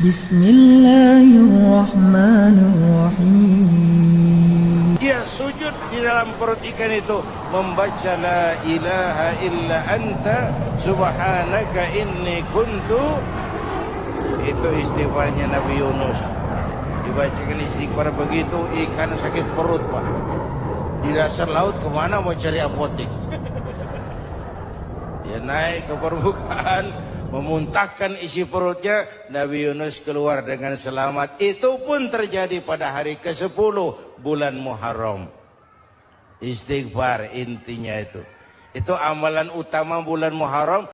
Bismillahirrahmanirrahim. Dia sujud di dalam perut ikan itu membaca la ilaha illa anta subhanaka inni kuntu. Itu istighfarnya Nabi Yunus. Dibacakan istighfar begitu, ikan sakit perut, Pak. Di dasar laut kemana mau cari apotek? Dia naik ke permukaan, memuntahkan isi perutnya, Nabi Yunus keluar dengan selamat. Itu pun terjadi pada hari ke-10 bulan Muharram. Istighfar intinya itu. Itu amalan utama bulan Muharram.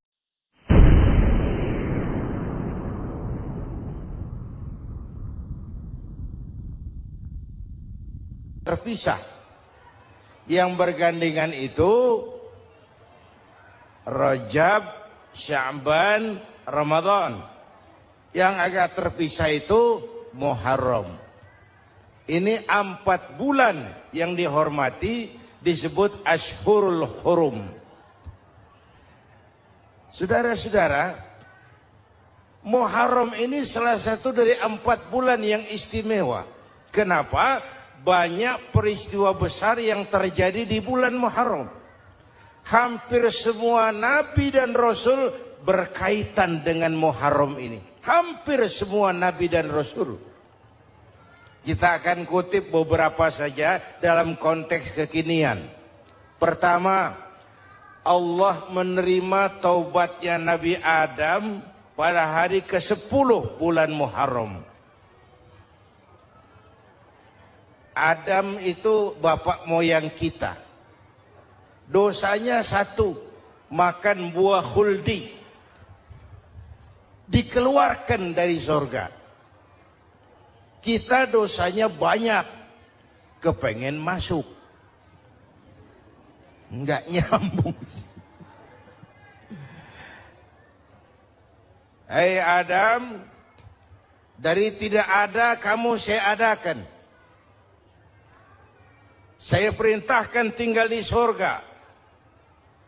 Terpisah. Yang bergandengan itu Rajab, Sya'ban, Ramadan. Yang agak terpisah itu Muharram. Ini 4 bulan yang dihormati, disebut Ashhurul Hurum. Saudara-saudara, Muharram ini salah satu dari 4 bulan yang istimewa. Kenapa? Banyak peristiwa besar yang terjadi di bulan Muharram. Hampir semua nabi dan rasul berkaitan dengan Muharram ini. Hampir semua nabi dan rasul. Kita akan kutip beberapa saja dalam konteks kekinian. Pertama, Allah menerima taubatnya Nabi Adam pada hari ke-10 bulan Muharram. Adam itu bapak moyang kita. Dosanya 1, makan buah khuldi. Dikeluarkan dari surga. Kita dosanya banyak, kepengen masuk. Enggak nyambung. Hai Adam, dari tidak ada kamu saya adakan. Saya perintahkan tinggal di surga.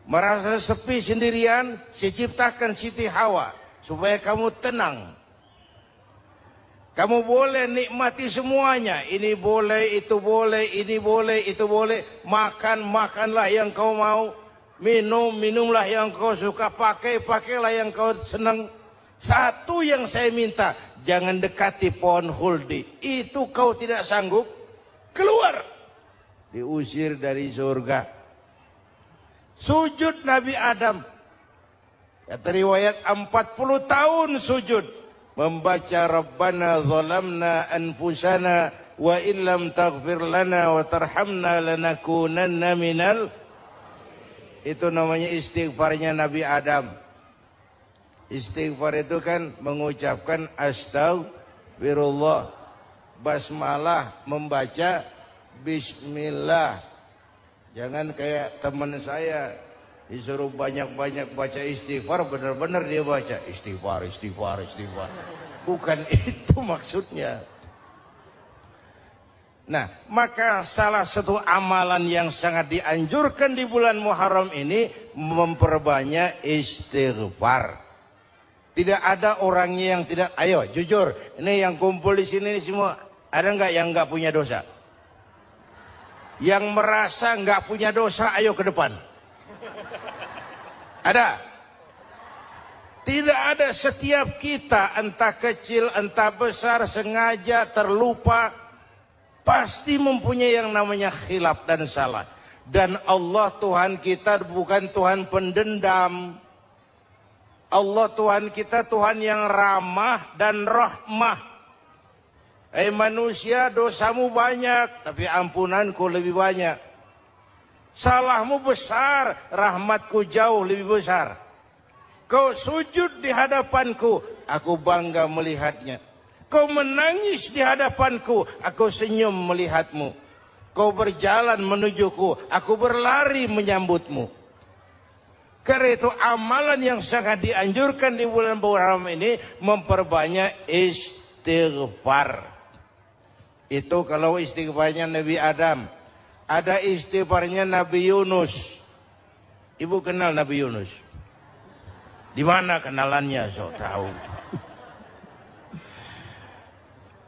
Merasa sepi sendirian, saya ciptakan Siti Hawa supaya kamu tenang. Kamu boleh nikmati semuanya. Ini boleh, itu boleh, ini boleh, itu boleh. Makan, makanlah yang kau mau. Minum, minumlah yang kau suka. Pakai, pakailah yang kau senang. Satu yang saya minta, jangan dekati pohon khuldi. Itu kau tidak sanggup, keluar. Diusir dari surga. Sujud Nabi Adam. Kata riwayat 40 tahun sujud. Membaca Rabbana zalamna anfusana wa illam taghfir lana wa tarhamna lanakunanna minal. Itu namanya istighfarnya Nabi Adam. Istighfar itu kan mengucapkan astagfirullah. Basmalah membaca Bismillah. Jangan kayak teman saya disuruh banyak-banyak baca istighfar, benar-benar dia baca istighfar, istighfar, istighfar. Bukan itu maksudnya. Nah, maka salah satu amalan yang sangat dianjurkan di bulan Muharram ini memperbanyak istighfar. Tidak ada orangnya yang tidak. Ayo jujur, ini yang kumpul di sini semua, ada nggak yang nggak punya dosa? Yang merasa nggak punya dosa, ayo ke depan. Ada? Tidak ada. Setiap kita, entah kecil, entah besar, sengaja, terlupa, pasti mempunyai yang namanya khilaf dan salah. Dan Allah Tuhan kita bukan Tuhan pendendam. Allah Tuhan kita Tuhan yang ramah dan rahmah. Manusia, dosamu banyak, tapi ampunanku lebih banyak. Salahmu besar, rahmatku jauh lebih besar. Kau sujud di hadapanku, aku bangga melihatnya. Kau menangis di hadapanku, aku senyum melihatmu. Kau berjalan menujuku, aku berlari menyambutmu. Karena itu amalan yang sangat dianjurkan di bulan Muharram ini memperbanyak istighfar. Itu kalau istighfarnya Nabi Adam. Ada istighfarnya Nabi Yunus. Ibu kenal Nabi Yunus? Di mana kenalannya? So tahu.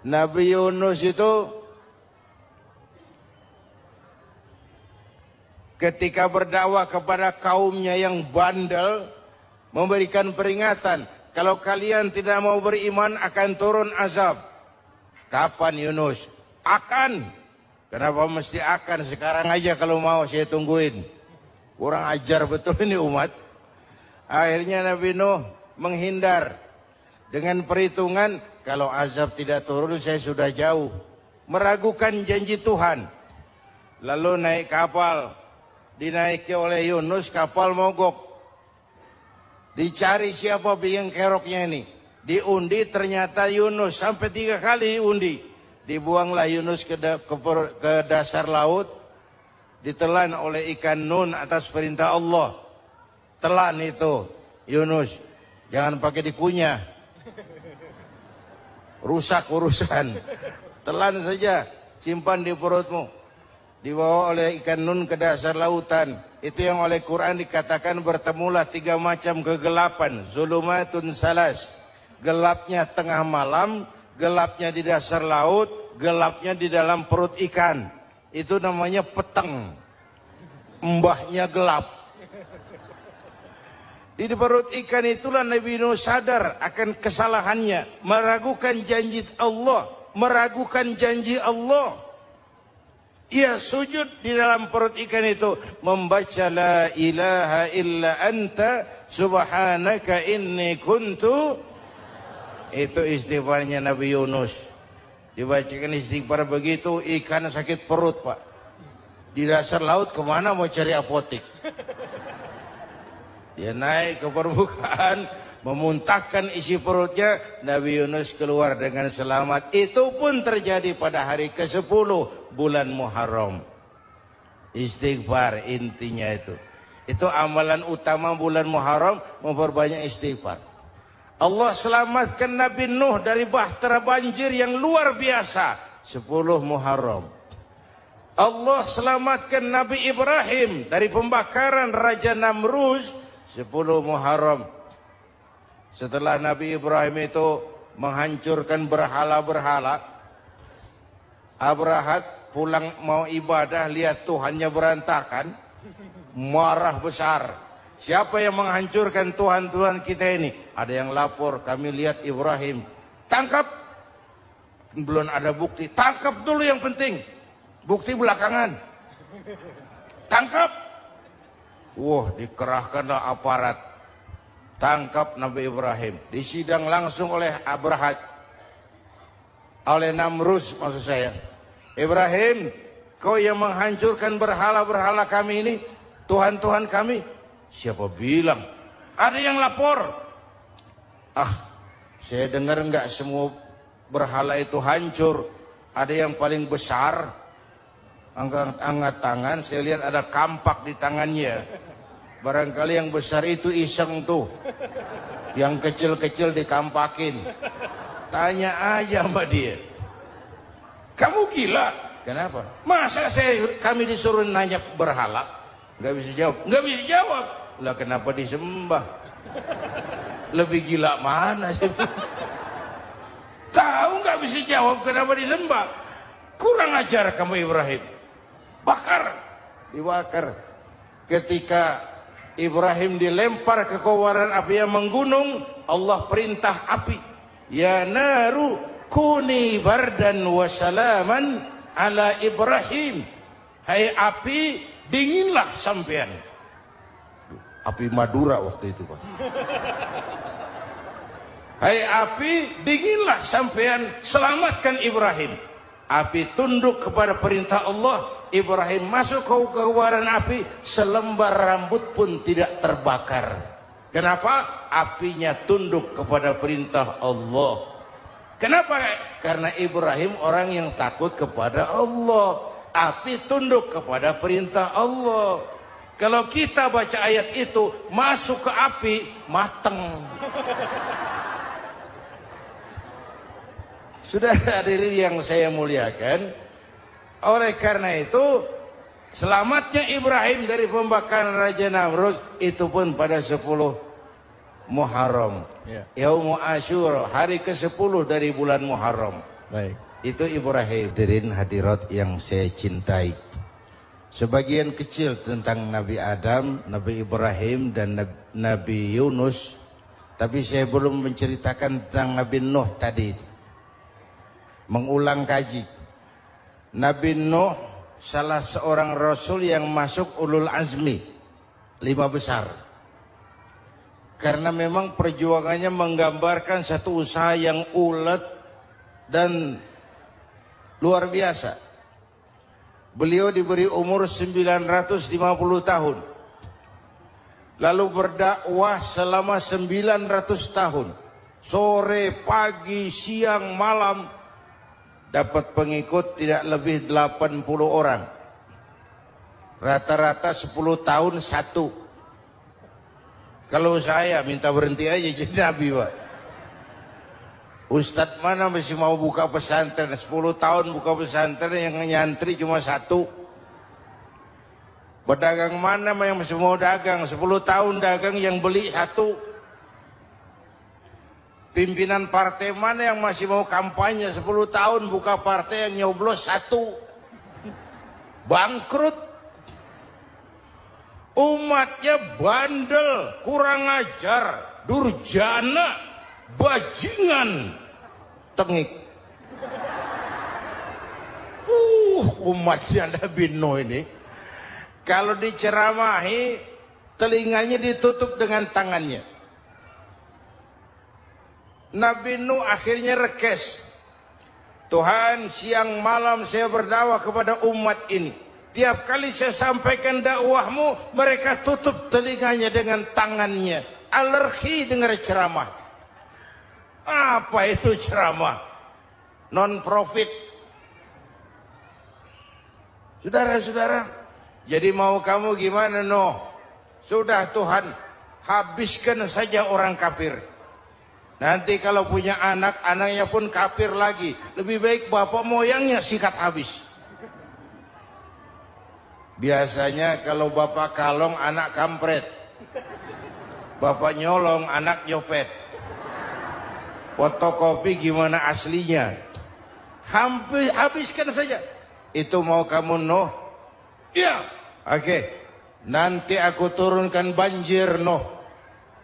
Nabi Yunus itu ketika berdakwah kepada kaumnya yang bandel, memberikan peringatan, kalau kalian tidak mau beriman akan turun azab. Kapan Yunus? Akan. Kenapa mesti akan? Sekarang aja kalau mau saya tungguin. Kurang ajar betul ini umat. Akhirnya Nabi Nuh menghindar dengan perhitungan, kalau azab tidak turun saya sudah jauh. Meragukan janji Tuhan. Lalu naik kapal, dinaiki oleh Yunus, kapal mogok. Dicari siapa biang keroknya ini. Diundi ternyata Yunus, sampai 3 kali diundi. Dibuanglah Yunus ke dasar laut, ditelan oleh ikan nun atas perintah Allah. Telan itu Yunus, jangan pakai dikunyah, rusak urusan. Telan saja, simpan di perutmu. Dibawa oleh ikan nun ke dasar lautan. Itu yang oleh Quran dikatakan bertemulah 3 macam kegelapan. Zulumatun salas, gelapnya tengah malam, gelapnya di dasar laut, gelapnya di dalam perut ikan. Itu namanya peteng, mbahnya gelap. Di perut ikan itulah Nabi Nuh sadar akan kesalahannya, meragukan janji Allah, meragukan janji Allah. Ia sujud di dalam perut ikan itu, membaca la ilaha illa anta subhanaka inni kuntu. Itu istighfarnya Nabi Yunus. Dibacakan istighfar begitu, ikan sakit perut, Pak. Di dasar laut kemana mau cari apotik? Dia naik ke permukaan, memuntahkan isi perutnya, Nabi Yunus keluar dengan selamat. Itu pun terjadi pada hari ke-10 bulan Muharram. Istighfar intinya itu. Itu amalan utama bulan Muharram, memperbanyak istighfar. Allah selamatkan Nabi Nuh dari bahtera banjir yang luar biasa 10 Muharram. Allah selamatkan Nabi Ibrahim dari pembakaran Raja Namrus 10 Muharram. Setelah Nabi Ibrahim itu menghancurkan berhala-berhala, Abrahat pulang mau ibadah, lihat Tuhannya berantakan, marah besar. Siapa yang menghancurkan Tuhan-Tuhan kita ini? Ada yang lapor, kami lihat Ibrahim. Tangkap. Belum ada bukti. Tangkap dulu yang penting. Bukti belakangan. Tangkap. Wah, dikerahkanlah aparat. Tangkap Nabi Ibrahim. Disidang langsung oleh Abrahat. Oleh Namrus maksud saya. Ibrahim, kau yang menghancurkan berhala-berhala kami ini, Tuhan-Tuhan kami. Siapa bilang? Ada yang lapor. Saya dengar enggak semua berhala itu hancur. Ada yang paling besar. Angkat tangan, saya lihat ada kampak di tangannya. Barangkali yang besar itu iseng tuh. Yang kecil-kecil dikampakin. Tanya aja sama dia. Kamu gila? Kenapa? Masa kami disuruh nanya berhala? Enggak bisa jawab. Enggak bisa jawab. Lah kenapa disembah? Lebih gila mana sih? Tahu nggak bisa jawab kenapa disembah? Kurang ajar kamu Ibrahim. Bakar, dibakar. Ketika Ibrahim dilempar ke kobaran api yang menggunung, Allah perintah api, ya naru kuni bardan wa salaman ala Ibrahim. Hai api, dinginlah sampean. Api Madura waktu itu, Pak. Hai api, dinginlah sampean, selamatkan Ibrahim. Api tunduk kepada perintah Allah. Ibrahim masuk ke kobaran api, selembar rambut pun tidak terbakar. Kenapa? Apinya tunduk kepada perintah Allah. Kenapa? Karena Ibrahim orang yang takut kepada Allah. Api tunduk kepada perintah Allah. Kalau kita baca ayat itu, masuk ke api, mateng. Sudah hadirin yang saya muliakan, oleh karena itu, selamatnya Ibrahim dari pembakaran Raja Namrus, itu pun pada 10 Muharram. Yaumu Asyura, hari ke-10 dari bulan Muharram. Baik. Itu Ibrahim. Hadirin hadirat yang saya cintai. Sebagian kecil tentang Nabi Adam, Nabi Ibrahim dan Nabi Yunus. Tapi saya belum menceritakan tentang Nabi Nuh tadi. Mengulang kaji. Nabi Nuh salah seorang rasul yang masuk ulul azmi. 5 besar. Karena memang perjuangannya menggambarkan satu usaha yang ulet dan luar biasa. Beliau diberi umur 950 tahun. Lalu berdakwah selama 900 tahun. Sore, pagi, siang, malam. Dapat pengikut tidak lebih 80 orang. Rata-rata 10 tahun satu. Kalau saya minta berhenti aja jadi nabi, Pak. Ustadz mana masih mau buka pesantren? 10 tahun buka pesantren yang nyantri cuma 1. Pedagang mana yang masih mau dagang? 10 tahun dagang yang beli 1. Pimpinan partai mana yang masih mau kampanye? 10 tahun buka partai yang nyoblos 1. Bangkrut. Umatnya bandel, kurang ajar, durjana, bajingan, tengik. Umatnya Nabi Nuh ini kalau diceramahi telinganya ditutup dengan tangannya. Nabi Nuh akhirnya rekes. Tuhan, siang malam saya berdakwah kepada umat ini. Tiap kali saya sampaikan dakwahmu, mereka tutup telinganya dengan tangannya. Alergi dengar ceramah. Apa itu ceramah? Non-profit. Saudara-saudara, jadi mau kamu gimana, Nuh? Sudah Tuhan, habiskan saja orang kafir. Nanti kalau punya anak, anaknya pun kafir lagi. Lebih baik bapak moyangnya sikat habis. Biasanya kalau bapak kalong, anak kampret. Bapak nyolong, anak nyopet. Fotokopi gimana aslinya? Hampir habiskan saja. Itu mau kamu, Nuh? Iya. Oke. Nanti aku turunkan banjir, Nuh.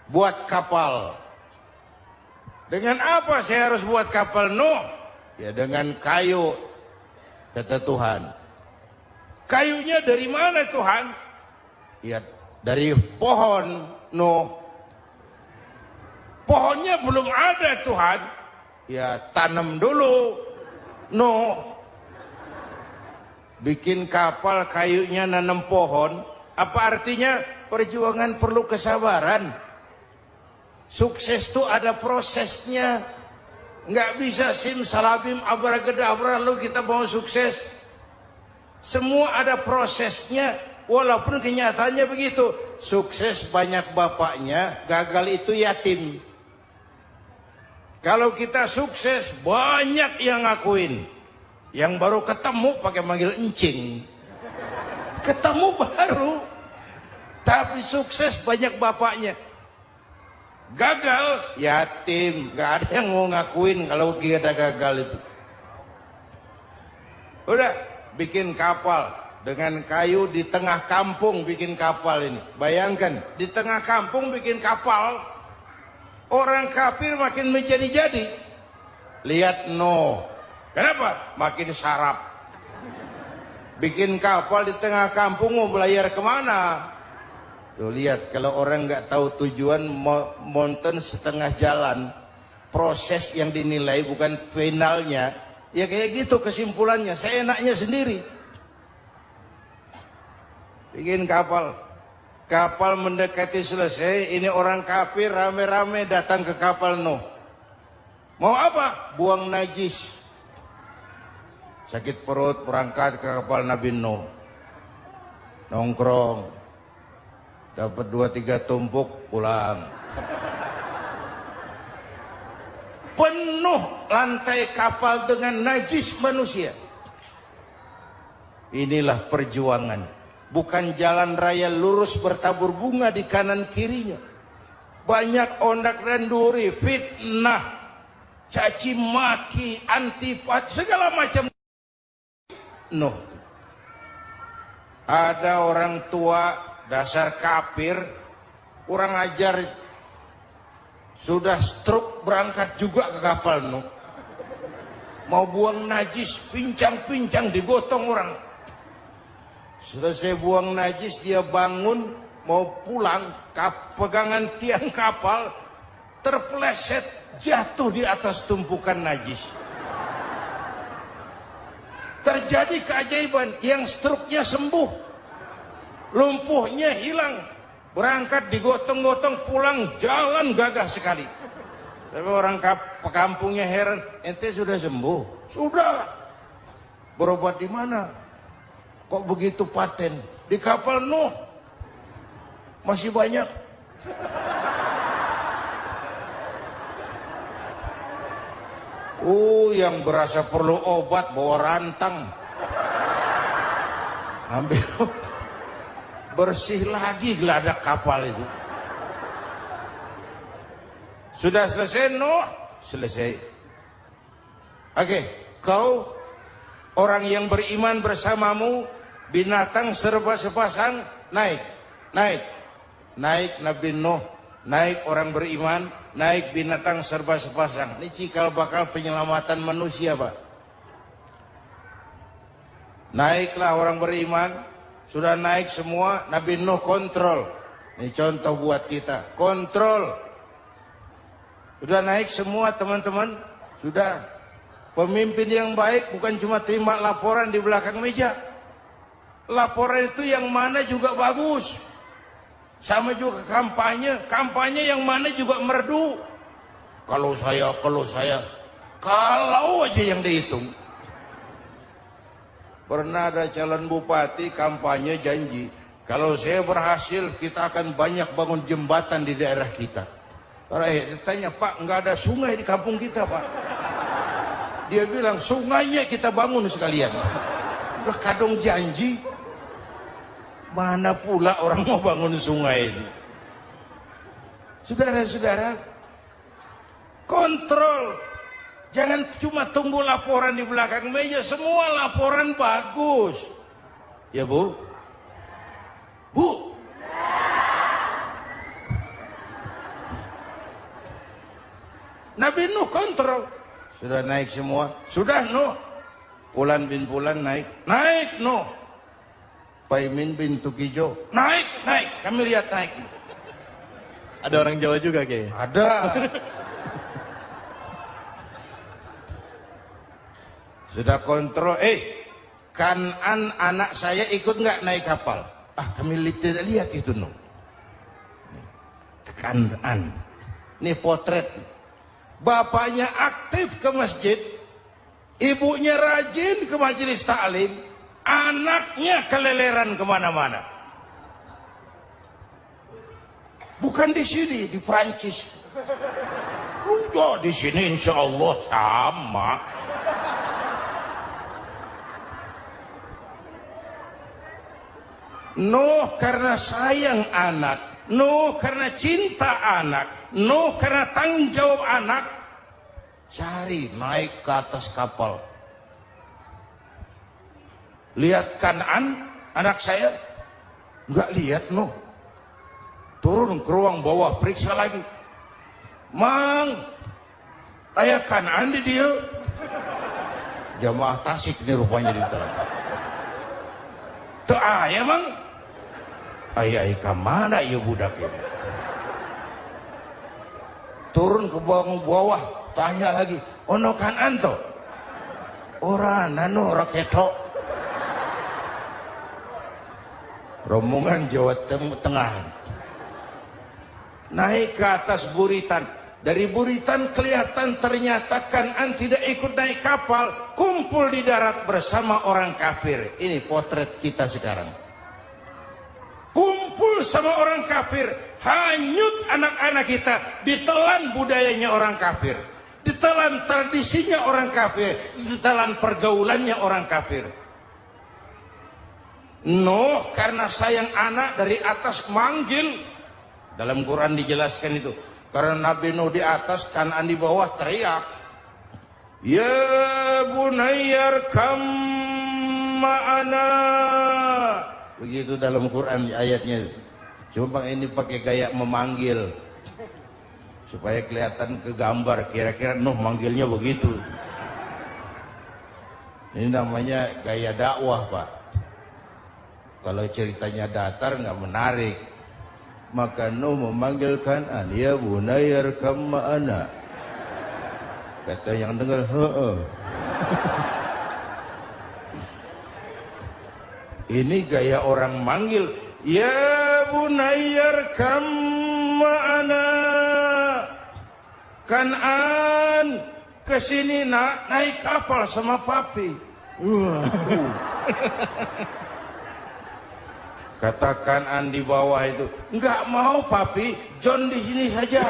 Buat kapal. Dengan apa saya harus buat kapal, Nuh? Ya dengan kayu, kata Tuhan. Kayunya dari mana, Tuhan? Ya dari pohon, Nuh. Pohonnya belum ada, Tuhan. Ya tanam dulu, Nuh. Bikin kapal kayunya nanam pohon. Apa artinya? Perjuangan perlu kesabaran. Sukses itu ada prosesnya. Nggak bisa simsalabim abracadabra lalu kita mau sukses. Semua ada prosesnya. Walaupun kenyataannya begitu. Sukses banyak bapaknya, gagal itu yatim. Kalau kita sukses banyak yang ngakuin. Yang baru ketemu pakai manggil encing. Ketemu baru. Tapi sukses banyak bapaknya. Gagal yatim, gak ada yang mau ngakuin kalau kita gagal itu. Udah bikin kapal dengan kayu di tengah kampung, bikin kapal ini. Bayangkan di tengah kampung bikin kapal. Orang kafir makin menjadi-jadi. Lihat Nuh. Kenapa? Makin sarap. Bikin kapal di tengah kampung mau belayar kemana? Tuh lihat, kalau orang nggak tahu tujuan, mountain setengah jalan. Proses yang dinilai bukan finalnya. Ya kayak gitu kesimpulannya. Saya enaknya sendiri. Bikin kapal. Kapal mendekati selesai. Ini orang kafir rame-rame datang ke kapal Nuh. Mau apa? Buang najis. Sakit perut berangkat ke kapal Nabi Nuh. Nongkrong. Dapat 2-3 tumpuk pulang. Penuh lantai kapal dengan najis manusia. Inilah perjuangan. Bukan jalan raya lurus bertabur bunga di kanan kirinya. Banyak ondak dan duri, fitnah. caci maki, antipat, segala macam. Nuh. Ada orang tua dasar kafir, kurang ajar, sudah stroke berangkat juga ke kapal Nuh. Mau buang najis, pincang-pincang digotong orang. Selesai buang najis, dia bangun mau pulang, pegangan tiang kapal terpeleset, jatuh di atas tumpukan najis. Terjadi keajaiban, yang stroke-nya sembuh, lumpuhnya hilang, berangkat digotong-gotong pulang, jalan gagah sekali. Tapi orang kampungnya heran, ente sudah sembuh? Sudah. Berobat di mana? Kok begitu paten? Di kapal Nuh. Masih banyak. Yang berasa perlu obat bawa rantang. Ambil. Bersih lagi geladak kapal itu. Sudah selesai Nuh? Selesai. Oke, kau orang yang beriman bersamamu, binatang serba sepasang, naik. Naik Nabi Nuh, naik orang beriman, naik binatang serba sepasang. Ini cikal bakal penyelamatan manusia, Pak. Naiklah orang beriman, sudah naik semua, Nabi Nuh kontrol. Ini contoh buat kita, kontrol. Sudah naik semua teman-teman, sudah. Pemimpin yang baik bukan cuma terima laporan di belakang meja. Laporan itu yang mana juga bagus. Sama juga kampanye, kampanye yang mana juga merdu. Kalau aja yang dihitung. Pernah ada calon bupati kampanye janji, kalau saya berhasil kita akan banyak bangun jembatan di daerah kita. Rakyat tanya, Pak, nggak ada sungai di kampung kita, Pak. Dia bilang, sungainya kita bangun sekalian. Udah kadung janji, mana pula orang mau bangun sungai itu. Saudara-saudara, kontrol. Jangan cuma tunggu laporan di belakang meja, semua laporan bagus. Ya, Bu? Bu? Nabi Nuh kontrol. Sudah naik semua. Sudah Nuh. Pulan bin Pulan naik. Naik Nuh. Paimin bin Tukijo. Naik. Kami lihat naik. Ada orang Jawa juga kayaknya. Ada. Sudah kontrol. Kanan anak saya ikut nggak naik kapal? Kami tidak lihat itu Nuh. Kanan. Ini potret. Bapaknya aktif ke masjid, ibunya rajin ke majelis taklim, anaknya keleleran kemana-mana. Bukan di sini, di Prancis. Udah di sini insya Allah sama. Nuh karena sayang anak, Nuh karena cinta anak, Nuh karena tanggung jawab anak, cari naik ke atas kapal. Lihat Kanan, anak saya, nggak lihat Nuh. Turun ke ruang bawah, periksa lagi. Mang, ayah Kanan di dia. Jamaah Tasik nih rupanya di dalam. Tuh ayah Mang. Ayah kemana ya budak ini? Turun ke bawah, tanya lagi, ono Kanan to? Ora nano raketo. Rombongan Jawa Tengah. Naik ke atas buritan. Dari buritan kelihatan ternyata Kanan tidak ikut naik kapal, kumpul di darat bersama orang kafir. Ini potret kita sekarang. Kumpul sama orang kafir, hanyut anak-anak kita, ditelan budayanya orang kafir, ditelan tradisinya orang kafir, ditelan pergaulannya orang kafir. Nuh karena sayang anak dari atas manggil. Dalam Quran dijelaskan itu. Karena Nabi Nuh di atas, Kanan di bawah teriak. Ya bunayyarkam ma'ana. Begitu dalam Quran ayatnya. Cuma ini pakai gaya memanggil supaya kelihatan ke gambar, kira-kira Nuh manggilnya begitu. Ini namanya gaya dakwah, Pak. Kalau ceritanya datar nggak menarik, maka Nuh memanggil Kan'an, ya bunayyarkam ma'ana. Kata yang dengar, ini gaya orang manggil, ya bunayyarkam ma'ana. Kan'an, kesini nak, naik kapal sama papi. Kata Kan'an di bawah itu, enggak mau papi, John di sini saja.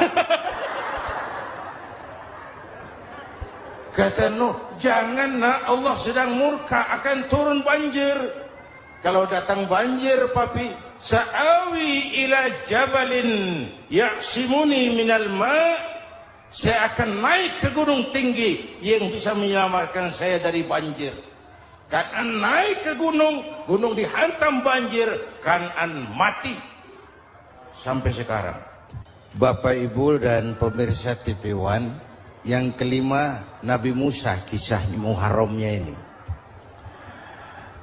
Kata Nuh, jangan nak, Allah sedang murka, akan turun banjir. Kalau datang banjir papi, sa'awi ila jabalin ya'simuni minal ma'. Saya akan naik ke gunung tinggi yang bisa menyelamatkan saya dari banjir. Kan'an naik ke gunung, gunung dihantam banjir, Kan'an mati. Sampai sekarang. Bapak Ibu dan pemirsa TV One, yang kelima, Nabi Musa, kisah Muharramnya ini.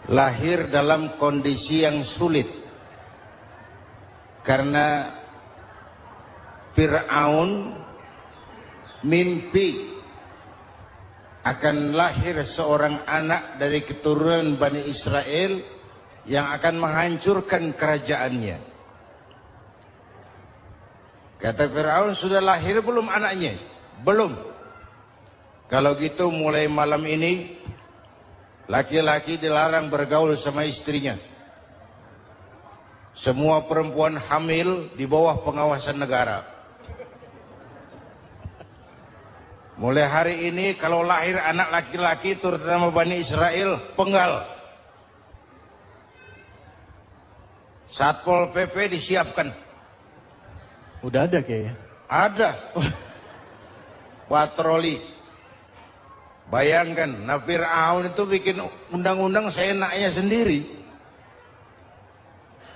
Lahir dalam kondisi yang sulit. Karena Fir'aun mimpi akan lahir seorang anak dari keturunan Bani Israel yang akan menghancurkan kerajaannya. Kata Fir'aun, sudah lahir belum anaknya? Belum. Kalau gitu mulai malam ini laki-laki dilarang bergaul sama istrinya. Semua perempuan hamil di bawah pengawasan negara. Mulai hari ini kalau lahir anak laki-laki terutama Bani Israel, penggal. Satpol PP disiapkan. Udah ada kayaknya. Ada. Patroli. Bayangkan, nah Fir'aun itu bikin undang-undang seenaknya sendiri.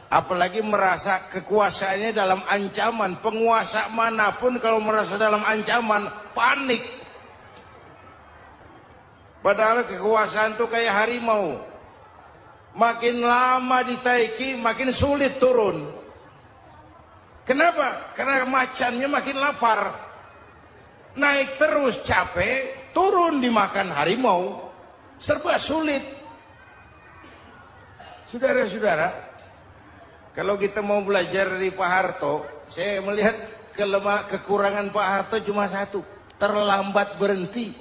Apalagi merasa kekuasaannya dalam ancaman. Penguasa manapun kalau merasa dalam ancaman, panik. Padahal kekuasaan itu kayak harimau. Makin lama ditaiki, makin sulit turun. Kenapa? Karena macannya makin lapar. Naik terus capek, turun dimakan harimau. Serba sulit. Saudara-saudara, kalau kita mau belajar dari Pak Harto, saya melihat kekurangan Pak Harto cuma satu, terlambat berhenti.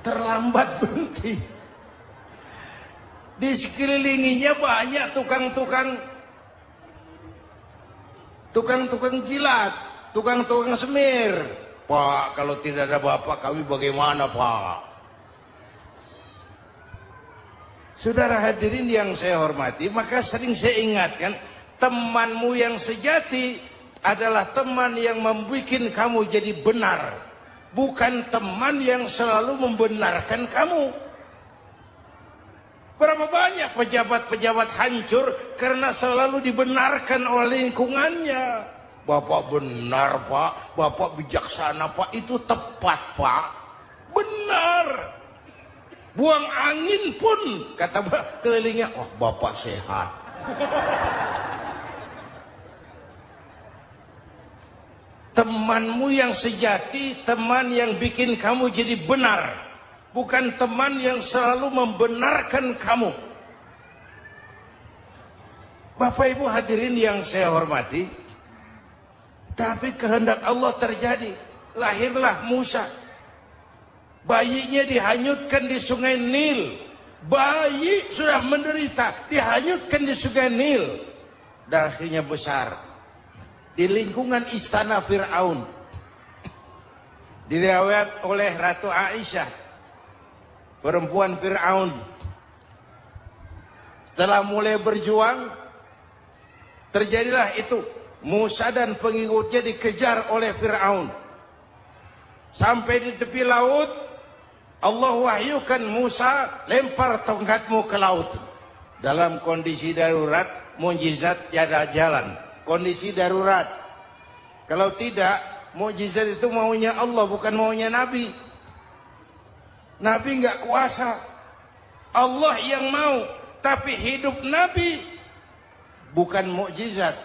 Terlambat berhenti. Di sekelilinginya banyak tukang jilat, tukang semir. Pak, kalau tidak ada Bapak kami bagaimana, Pak? Saudara hadirin yang saya hormati, maka sering saya ingatkan, temanmu yang sejati adalah teman yang membuat kamu jadi benar, bukan teman yang selalu membenarkan kamu. Berapa banyak pejabat-pejabat hancur karena selalu dibenarkan oleh lingkungannya. Bapak benar, Pak. Bapak bijaksana, Pak. Itu tepat, Pak. Benar. Buang angin pun, kata kelilingnya, oh Bapak sehat. Temanmu yang sejati, teman yang bikin kamu jadi benar, bukan teman yang selalu membenarkan kamu. Bapak Ibu hadirin yang saya hormati, tapi kehendak Allah terjadi. Lahirlah Musa. Bayinya dihanyutkan di sungai Nil. Bayi sudah menderita, dihanyutkan di sungai Nil. Dan akhirnya besar. Di lingkungan istana Fir'aun. Diriwayat oleh Ratu Aisyah, perempuan Fir'aun. Setelah mulai berjuang, terjadilah itu. Musa dan pengikutnya dikejar oleh Fir'aun. Sampai di tepi laut, Allah wahyukan Musa, lempar tongkatmu ke laut. Dalam kondisi darurat, mukjizat tiada jalan. Kondisi darurat. Kalau tidak, mukjizat itu maunya Allah, bukan maunya Nabi. Nabi enggak kuasa. Allah yang mau. Tapi hidup Nabi bukan mukjizat,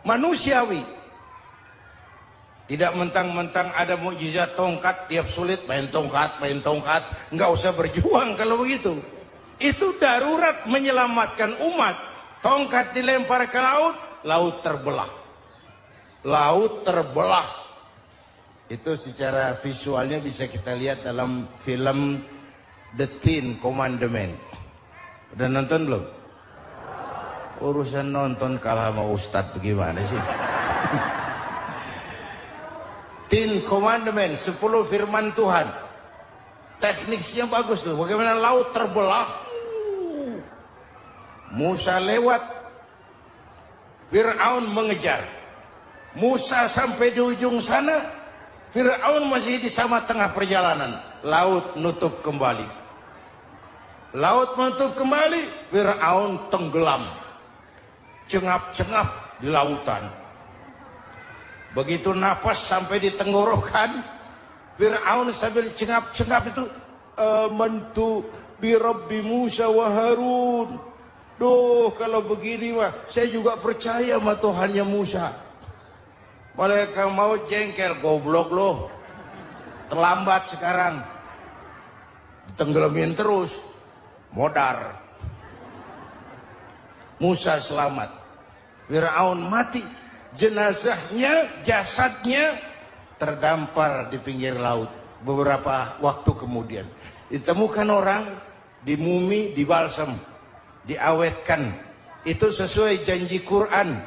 manusiawi. Tidak mentang-mentang ada mukjizat tongkat, tiap sulit main tongkat. Enggak usah berjuang kalau begitu. Itu darurat menyelamatkan umat. Tongkat dilempar ke laut, laut terbelah. Laut terbelah. Itu secara visualnya bisa kita lihat dalam film The Ten Commandments. Udah nonton belum? Urusan nonton kalah sama Ustadz bagaimana sih? Ten Commandments, 10 firman Tuhan. Tekniknya bagus tuh. Bagaimana laut terbelah. Musa lewat. Fir'aun mengejar. Musa sampai di ujung sana. Fir'aun masih di sama tengah perjalanan. Laut nutup kembali. Laut menutup kembali, Fir'aun tenggelam. Cengap-cengap di lautan. Begitu napas sampai di tenggorokan, Fir'aun sambil cengap-cengap itu, amantu bi Rabbi Musa wa Harun. Duh, kalau begini mah, saya juga percaya sama Tuhannya Musa. Malaikat maut jengkel, goblok loh. Terlambat sekarang. Tenggelamin terus. Modar. Musa selamat. Fir'aun mati. Jenazahnya, jasadnya terdampar di pinggir laut. Beberapa waktu kemudian ditemukan orang, dimumi, dibalsam, diawetkan. Itu sesuai janji Quran.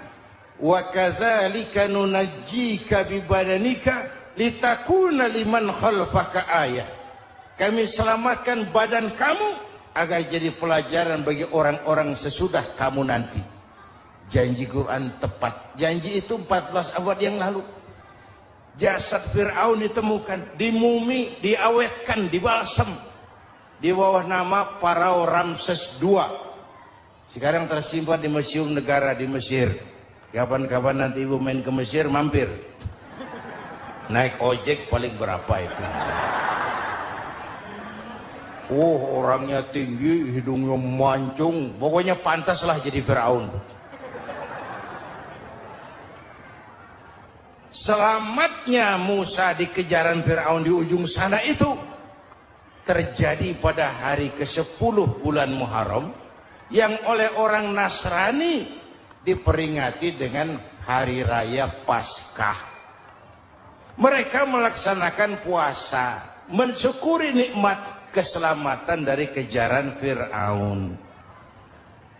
Wa kadzalika nunajjika bi badanika litakuna liman khalfaka ayah. Kami selamatkan badan kamu agar jadi pelajaran bagi orang-orang sesudah kamu nanti. Janji Quran tepat. Janji itu 14 abad yang lalu. Jasad Fir'aun ditemukan, dimumi, diawetkan, dibalsam di bawah nama Pharao Ramses II. Sekarang tersimpan di Museum Negara di Mesir. Kapan-kapan nanti ibu main ke Mesir, mampir. Naik ojek paling berapa itu? Orangnya tinggi, hidungnya mancung, pokoknya pantaslah jadi Fir'aun. Selamatnya Musa di kejaran Fir'aun di ujung sana itu terjadi pada hari ke-10 bulan Muharram, yang oleh orang Nasrani diperingati dengan hari raya Paskah. Mereka melaksanakan puasa, mensyukuri nikmat keselamatan dari kejaran Fir'aun.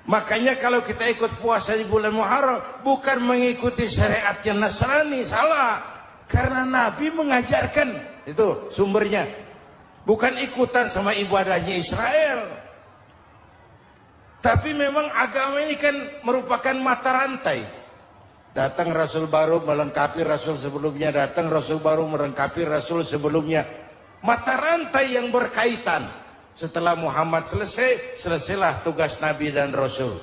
Makanya kalau kita ikut puasa di bulan Muharram, bukan mengikuti syariatnya Nasrani, salah. Karena Nabi mengajarkan, itu sumbernya. Bukan ikutan sama ibadahnya Israel. Tapi memang agama ini kan merupakan mata rantai. Datang Rasul baru melengkapi Rasul sebelumnya, datang Rasul baru melengkapi Rasul sebelumnya. Mata rantai yang berkaitan. Setelah Muhammad selesai, selesailah tugas Nabi dan Rasul.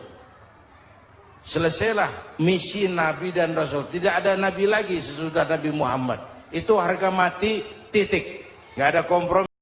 Selesailah misi Nabi dan Rasul. Tidak ada Nabi lagi sesudah Nabi Muhammad. Itu harga mati, titik. Gak ada kompromi.